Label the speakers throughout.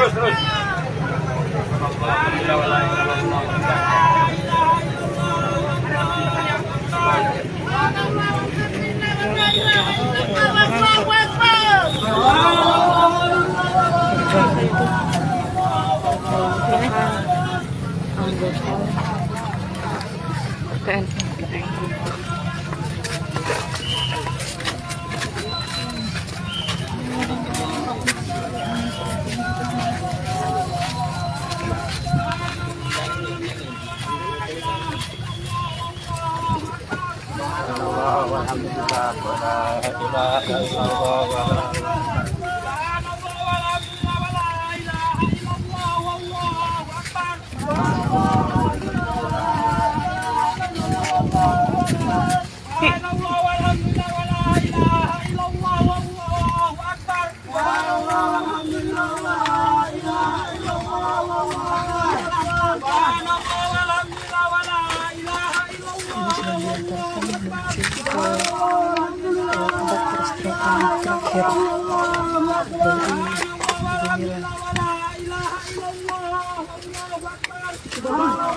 Speaker 1: Terus.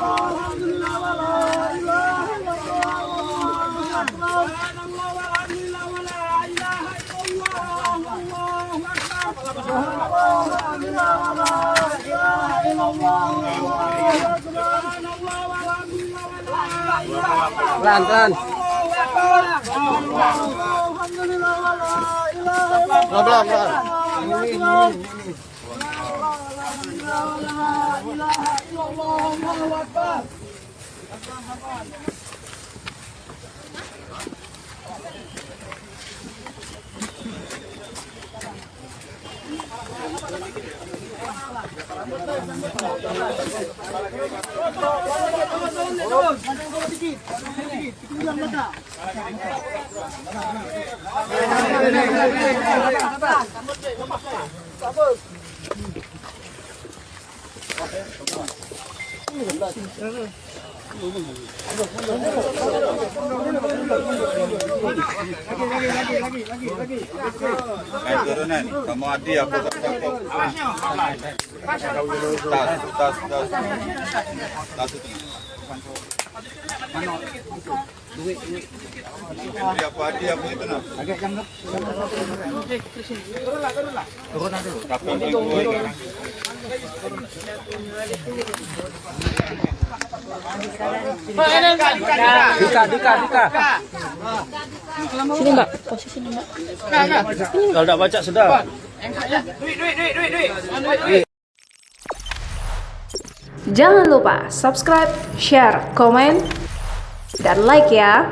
Speaker 1: Alhamdulillah, la ilaha illallah. Pelan-pelan. Pelan-pelan. Naik turunan, kamu Adi apa tas itu. Apa Adi apa itu nak? Agak jangkep. Turun dulu. Dika.
Speaker 2: Sini Mbak, posisi ini Mbak.
Speaker 1: Kalau tidak baca sudah. Duit.
Speaker 2: Jangan lupa subscribe, share, komen, dan like ya.